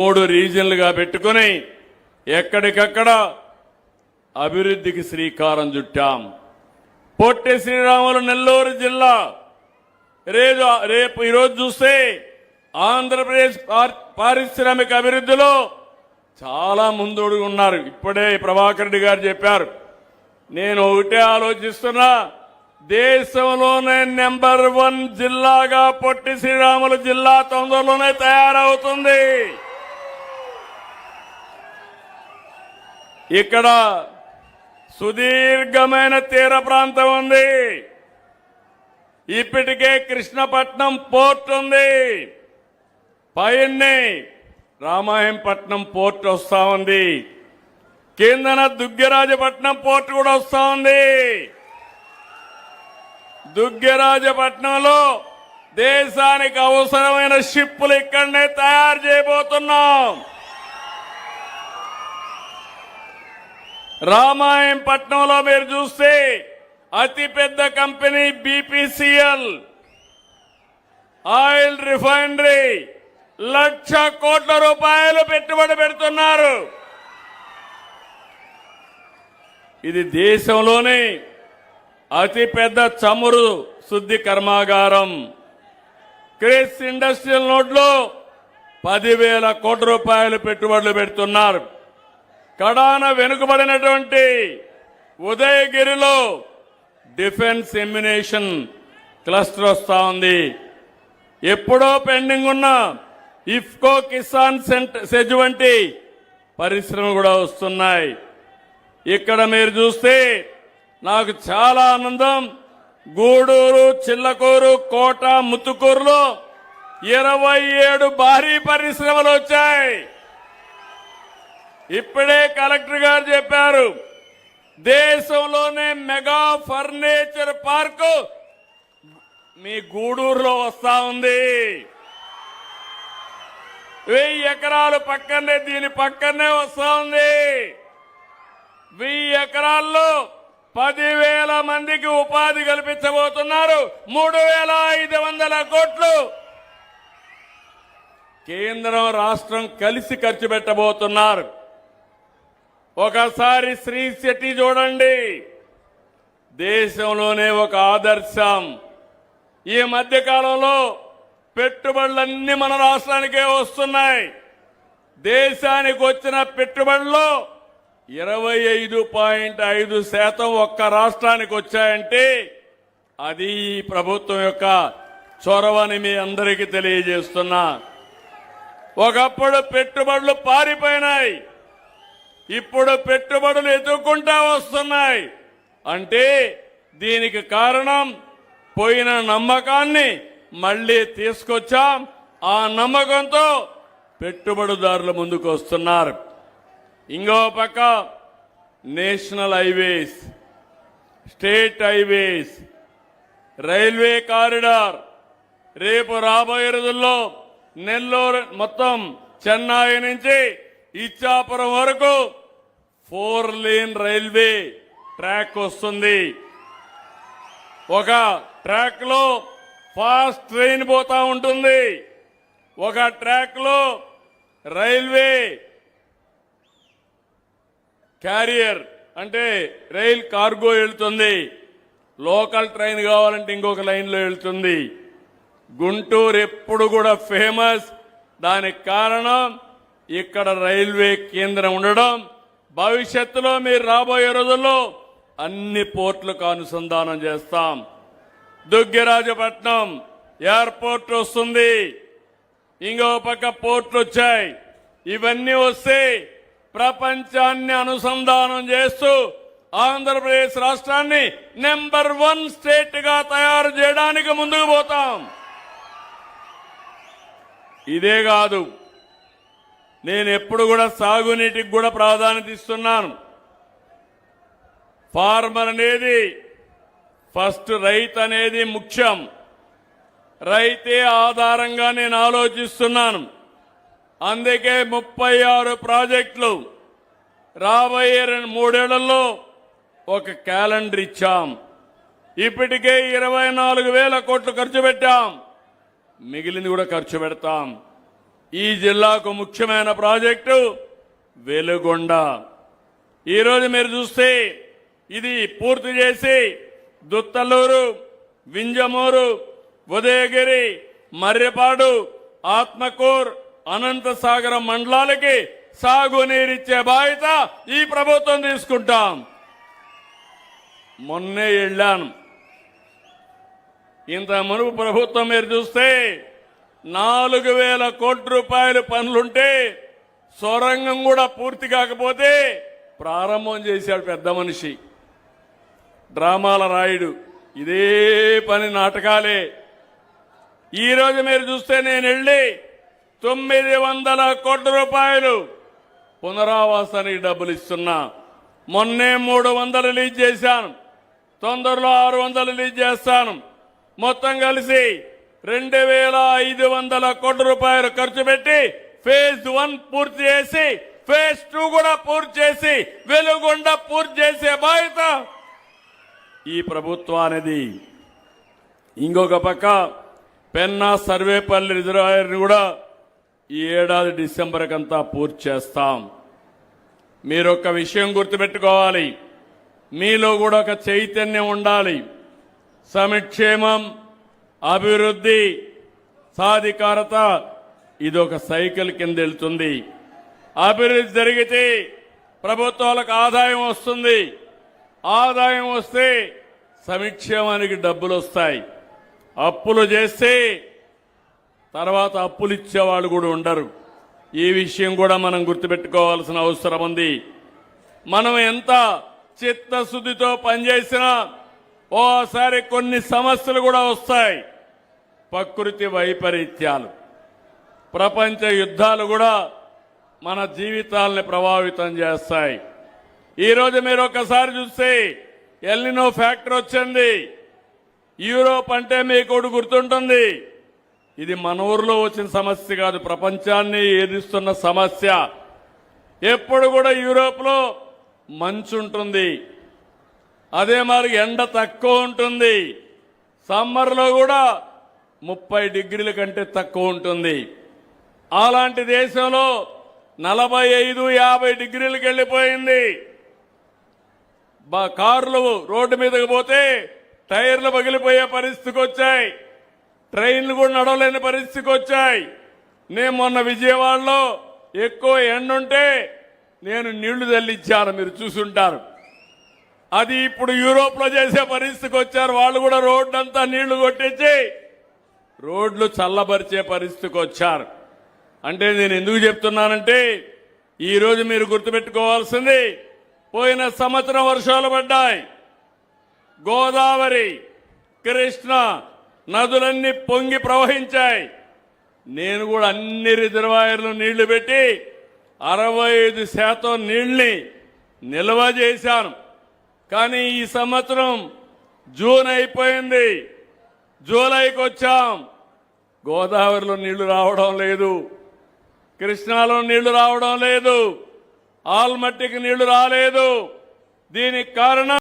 3 రీజన్లుగా పెట్టుకుని ఎక్కడికక్కడ అభివృద్ధికి శ్రీకారం చుట్టాం. పొట్టి శ్రీరాములు నెల్లూరు జిల్లా రేపు ఈరోజు చూస్తే ఆంధ్రప్రదేశ్ పారిశ్రామిక అభివృద్ధిలో చాలా ముందుడు ఉన్నారు. ఇప్పుడే ప్రభాకర్ రెడ్డి గారు చెప్పారు. నేను ఒకటే ఆలోచిస్తున్నా, దేశంలోనే నెంబర్ 1 జిల్లాగా పొట్టి శ్రీరాములు జిల్లా తొందరలోనే తయారవుతుంది. ఇక్కడ సుదీర్ఘమైన తీర ప్రాంతం ఉంది. ఇప్పటికే కృష్ణపట్నం పోర్ట్ ఉంది. పైనే రామాయంపట్నం పోర్ట్ వస్తా ఉంది. కిందన దుగ్గరాజపట్నం పోర్ట్ కూడా వస్తా ఉంది. దుగ్గరాజపట్నంలో దేశానికి అవసరమైన షిప్పులు ఇక్కడనే తయారు చేయబోతున్నాం. రామాయంపట్నంలో మీరు చూస్తే అతిపెద్ద కంపెనీ బీపీసీఎల్ ఆయిల్ రిఫైనరీ 1,00,000 కోట్ల రూపాయలు పెట్టుబడి పెడుతున్నారు. ఇది దేశంలోనే అతిపెద్ద చమురు శుద్ధి కర్మాగారం. క్రిస్ ఇండస్ట్రియల్ నోడ్లో 10,000 కోట్ల రూపాయలు పెట్టుబడులు పెడుతున్నారు. కడాన వెనుకబడినటువంటి ఉదయగిరిలో డిఫెన్స్ ఎమ్యునేషన్ క్లస్టర్ వస్తా ఉంది. ఎప్పుడో పెండింగ్ ఉన్న ఇఫ్కో కిసాన్ సెజ్ వంటి పరిశ్రమలు కూడా వస్తున్నాయి. ఇక్కడ మీరు చూస్తే నాకు చాలా ఆనందం. గూడూరు, చిల్లకూరు, కోట, ముత్తుకూరులో 27 భారీ పరిశ్రమలు వచ్చాయి. ఇప్పుడే కలెక్టర్ గారు చెప్పారు, దేశంలోనే మెగా ఫర్నిచర్ పార్కు మీ గూడూరులో వస్తా ఉంది. 1000 ఎకరాలు పక్కనే, దీని పక్కనే వస్తా ఉంది. 1000 ఎకరాల్లో 10,000 మందికి ఉపాధి కల్పించబోతున్నారు. 3,500 కోట్లు కేంద్రం రాష్ట్రం కలిసి ఖర్చు పెట్టబోతున్నారు. ఒకసారి శ్రీ సిటీ చూడండి, దేశంలోనే ఒక ఆదర్శం. ఈ మధ్య కాలంలో పెట్టుబడులన్నీ మన రాష్ట్రానికే వస్తున్నాయి. దేశానికి వచ్చిన పెట్టుబడుల్లో 25.5% ఒక్క రాష్ట్రానికి వచ్చాయంటే అది ఈ ప్రభుత్వం యొక్క చొరవని మీ అందరికీ తెలియజేస్తున్నా. ఒకప్పుడు పెట్టుబడులు పారిపోయినాయి, ఇప్పుడు పెట్టుబడులు ఎదుర్కొంటా వస్తున్నాయి. అంటే దీనికి కారణం పోయిన నమ్మకాన్ని మళ్లీ తీసుకొచ్చాం. ఆ నమ్మకంతో పెట్టుబడిదారులు ముందుకు వస్తున్నారు. ఇంకో పక్క national highways, state highways, railway corridor, రేపు రాబోయే రోజుల్లో నెల్లూరు మొత్తం చెన్నై నుంచి ఇచ్చాపురం వరకు 4 లేన్ రైల్వే ట్రాక్ వస్తుంది. ఒక ట్రాక్ లో ఫాస్ట్ ట్రైన్ పోతా ఉంటుంది, ఒక ట్రాక్ లో రైల్వే క్యారియర్ అంటే రైల్ కార్గో వెళ్తుంది. లోకల్ ట్రైన్ కావాలంటే ఇంకొక లైన్లో వెళ్తుంది. గుంటూరు ఎప్పుడు కూడా ఫేమస్. దానికి కారణం ఇక్కడ రైల్వే కేంద్రం ఉండడం. భవిష్యత్తులో మీరు రాబోయే రోజుల్లో అన్ని పోర్టులకు అనుసంధానం చేస్తాం. దుగ్గరాజపట్నం ఎయిర్పోర్ట్ వస్తుంది, ఇంకో పక్క పోర్టులు వచ్చాయి. ఇవన్నీ వస్తే ప్రపంచాన్ని అనుసంధానం చేస్తూ ఆంధ్రప్రదేశ్ రాష్ట్రాన్ని నెంబర్ 1 స్టేట్ గా తయారు చేయడానికి ముందుకు పోతాం. ఇదే కాదు, నేను ఎప్పుడు కూడా సాగునీటికి కూడా ప్రాధాన్యత ఇస్తున్నాను. ఫార్మర్ అనేది ఫస్ట్, రైతు అనేది ముఖ్యం. రైతే ఆధారంగా నేను ఆలోచిస్తున్నాను. అందుకే 36 ప్రాజెక్టులు రాబోయే 3 ఏళ్లలో ఒక క్యాలెండర్ ఇచ్చాం. ఇప్పటికే 24,000 కోట్లు ఖర్చు పెట్టాం. మిగిలింది కూడా ఖర్చు పెడతాం. ఈ జిల్లాకు ముఖ్యమైన ప్రాజెక్టు వెలుగొండ. ఈరోజు మీరు చూస్తే ఇది పూర్తి చేసి దుత్తలూరు, వింజమూరు, ఉదయగిరి, మర్రిపాడు, ఆత్మకూర్, అనంతసాగర మండలాలకి సాగునీరిచ్చే బాధ్యత ఈ ప్రభుత్వం తీసుకుంటాం. మొన్నే వెళ్ళాను. ఇంత మునుపు ప్రభుత్వం మీరు చూస్తే 4,000 కోట్ల రూపాయలు పనులుంటే సొరంగం కూడా పూర్తి కాకపోతే ప్రారంభం చేశాడు పెద్ద మనిషి డ్రామాల రాయుడు. ఇదే పని నాటకాలే. ఈరోజు మీరు చూస్తే నేను వెళ్ళి 900 కోట్ల రూపాయలు పునరావాసానికి డబ్బులు ఇస్తున్నా. మొన్నే 300 రిలీజ్ చేశాను. తొందరలో 600 రిలీజ్ చేస్తాను. మొత్తం కలిసి 2,500 కోట్ల రూపాయలు ఖర్చు పెట్టి ఫేజ్ 1 పూర్తి చేసి ఫేజ్ 2 కూడా పూర్తి చేసి వెలుగొండ పూర్తి చేసే బాధ్యత ఈ ప్రభుత్వానిది. ఇంకొక పక్క పెన్నా సర్వేపల్లి రిజర్వాయర్ని కూడా ఈ ఏడాది డిసెంబర్ కంతా పూర్తి చేస్తాం. మీరొక్క విషయం గుర్తుపెట్టుకోవాలి, మీలో కూడా ఒక చైతన్యం ఉండాలి. సంక్షేమం, అభివృద్ధి, సాధికారత ఇదొక సైకిల్ కింద వెళ్తుంది. అభివృద్ధి జరిగితే ప్రభుత్వాలకు ఆదాయం వస్తుంది. ఆదాయం వస్తే సంక్షేమానికి డబ్బులు వస్తాయి. అప్పులు చేస్తే తర్వాత అప్పులు ఇచ్చేవాళ్ళు కూడా ఉండరు. ఈ విషయం కూడా మనం గుర్తుపెట్టుకోవాల్సిన అవసరం ఉంది. మనం ఎంత చిత్తశుద్ధితో పనిచేసినా ఓసారి కొన్ని సమస్యలు కూడా వస్తాయి. ప్రకృతి వైపరీత్యాలు, ప్రపంచ యుద్ధాలు కూడా మన జీవితాలని ప్రభావితం చేస్తాయి. ఈరోజు మీరు ఒకసారి చూస్తే ఎల్నినో ఫ్యాక్టర్ వచ్చింది. యూరోప్ అంటే మీకు ఒకటి గుర్తుంటుంది, ఇది మన ఊర్లో వచ్చిన సమస్య కాదు, ప్రపంచాన్ని ఎదుర్కొన్న సమస్య. ఎప్పుడు కూడా యూరోప్లో మంచు ఉంటుంది, అదే మరి ఎండ తక్కువ ఉంటుంది. సమ్మర్లో కూడా 30 డిగ్రీల కంటే తక్కువ ఉంటుంది. అలాంటి దేశంలో 45-50 డిగ్రీలకు వెళ్ళిపోయింది. కార్లు రోడ్డు మీదకి పోతే టైర్లు పగిలిపోయే పరిస్థితికి వచ్చాయి. ట్రైన్లు కూడా నడవలేని పరిస్థితికి వచ్చాయి. నేను మొన్న విజయవాడలో ఎక్కువ ఎండుంటే నేను నీళ్లు తల్లించాను, మీరు చూసుంటారు. అది ఇప్పుడు యూరోప్ లో చేసే పరిస్థితికి వచ్చారు. వాళ్ళు కూడా రోడ్డు అంతా నీళ్లు కొట్టించి రోడ్లు చల్లబరిచే పరిస్థితికి వచ్చారు. అంటే నేను ఎందుకు చెప్తున్నానంటే ఈరోజు మీరు గుర్తుపెట్టుకోవాల్సింది, పోయిన సంవత్సరం వర్షాలు పడ్డాయి. గోదావరి, కృష్ణ నదులన్నీ పొంగి ప్రవహించాయి. నేను కూడా అన్ని రిజర్వాయర్లు నీళ్లు పెట్టి 65% నీళ్ని నిల్వ చేశాను. కానీ ఈ సంవత్సరం జూన్ అయిపోయింది, జూలైకి వచ్చాం, గోదావరిలో నీళ్లు రావడం లేదు, కృష్ణాలో నీళ్లు రావడం లేదు, ఆల్మట్టికి నీళ్లు రాలేదు. దీనికి కారణం